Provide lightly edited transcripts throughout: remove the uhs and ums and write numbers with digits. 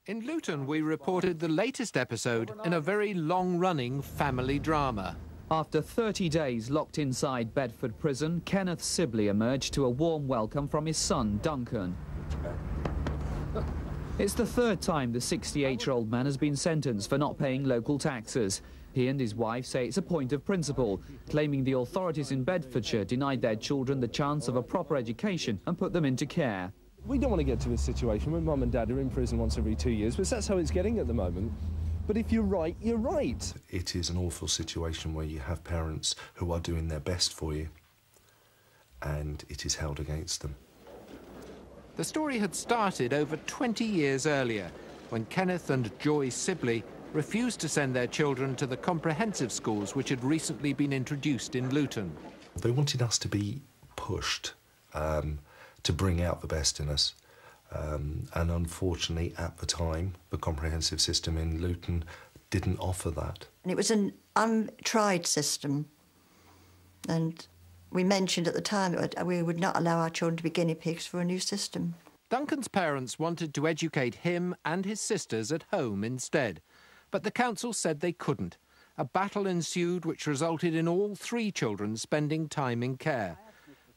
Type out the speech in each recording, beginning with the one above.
In Luton, we reported the latest episode in a very long-running family drama. After 30 days locked inside Bedford prison, Kenneth Sibley emerged to a warm welcome from his son, Duncan. It's the third time the 68-year-old man has been sentenced for not paying local taxes. He and his wife say it's a point of principle, claiming the authorities in Bedfordshire denied their children the chance of a proper education and put them into care. We don't want to get to a situation where Mum and Dad are in prison once every 2 years, but that's how it's getting at the moment. But if you're right, you're right. It is an awful situation where you have parents who are doing their best for you, and it is held against them. The story had started over 20 years earlier, when Kenneth and Joy Sibley refused to send their children to the comprehensive schools which had recently been introduced in Luton. They wanted us to be pushed to bring out the best in us. And unfortunately, at the time, the comprehensive system in Luton didn't offer that. And it was an untried system. And we mentioned at the time that we would not allow our children to be guinea pigs for a new system. Duncan's parents wanted to educate him and his sisters at home instead, but the council said they couldn't. A battle ensued which resulted in all three children spending time in care.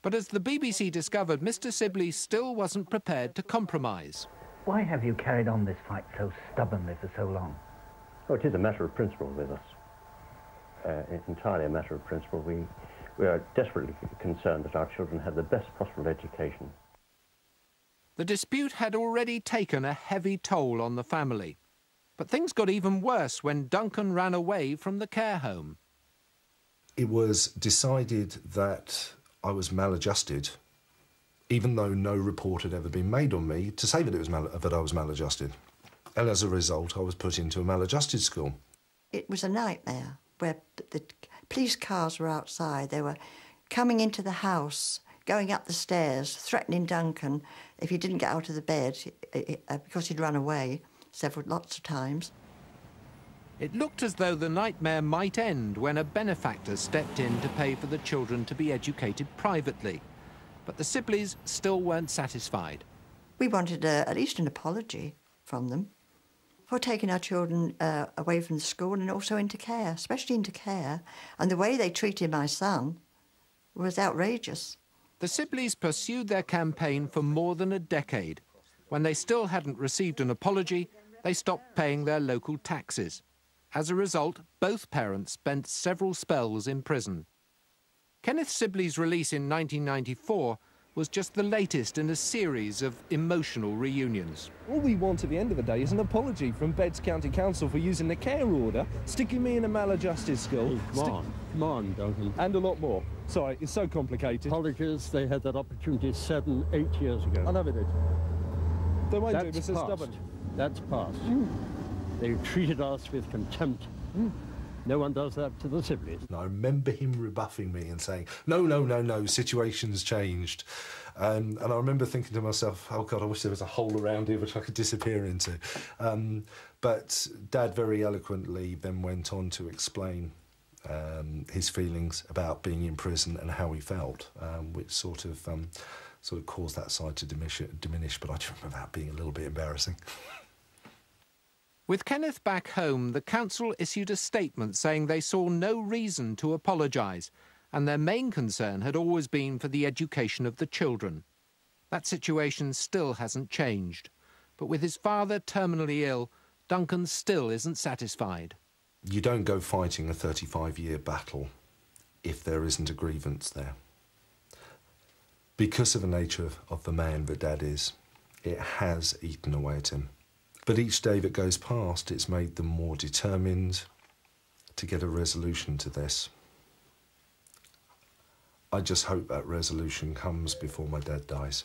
But as the BBC discovered, Mr. Sibley still wasn't prepared to compromise. Why have you carried on this fight so stubbornly for so long? Oh, it is a matter of principle with us. It's entirely a matter of principle. We are desperately concerned that our children have the best possible education. The dispute had already taken a heavy toll on the family. But things got even worse when Duncan ran away from the care home. It was decided that I was maladjusted, even though no report had ever been made on me to say that I was maladjusted. And as a result, I was put into a maladjusted school. It was a nightmare where the police cars were outside. They were coming into the house, going up the stairs, threatening Duncan if he didn't get out of the bed because he'd run away lots of times. It looked as though the nightmare might end when a benefactor stepped in to pay for the children to be educated privately. But the Sibleys still weren't satisfied. We wanted at least an apology from them for taking our children away from the school and also into care, especially into care. And the way they treated my son was outrageous. The Sibleys pursued their campaign for more than a decade. When they still hadn't received an apology, they stopped paying their local taxes. As a result, both parents spent several spells in prison. Kenneth Sibley's release in 1994 was just the latest in a series of emotional reunions. All we want at the end of the day is an apology from Beds County Council for using the care order, sticking me in a maladjusted school. Hey, come on, Duncan. And a lot more. Sorry, it's so complicated. Apologies, they had that opportunity 7, 8 years ago. I know they did. They won't do That's this, they're past. stubborn. That's past. They treated us with contempt. No one does that to the Sibleys. And I remember him rebuffing me and saying, no, situation's changed. And I remember thinking to myself, oh, God, I wish there was a hole around here which I could disappear into. But Dad very eloquently then went on to explain his feelings about being in prison and how he felt, which sort of caused that side to diminish, but I just remember that being a little bit embarrassing. With Kenneth back home, the council issued a statement saying they saw no reason to apologise, and their main concern had always been for the education of the children. That situation still hasn't changed, but with his father terminally ill, Duncan still isn't satisfied. You don't go fighting a 35-year battle if there isn't a grievance there. Because of the nature of the man that Dad is, it has eaten away at him. But each day that goes past, it's made them more determined to get a resolution to this. I just hope that resolution comes before my dad dies.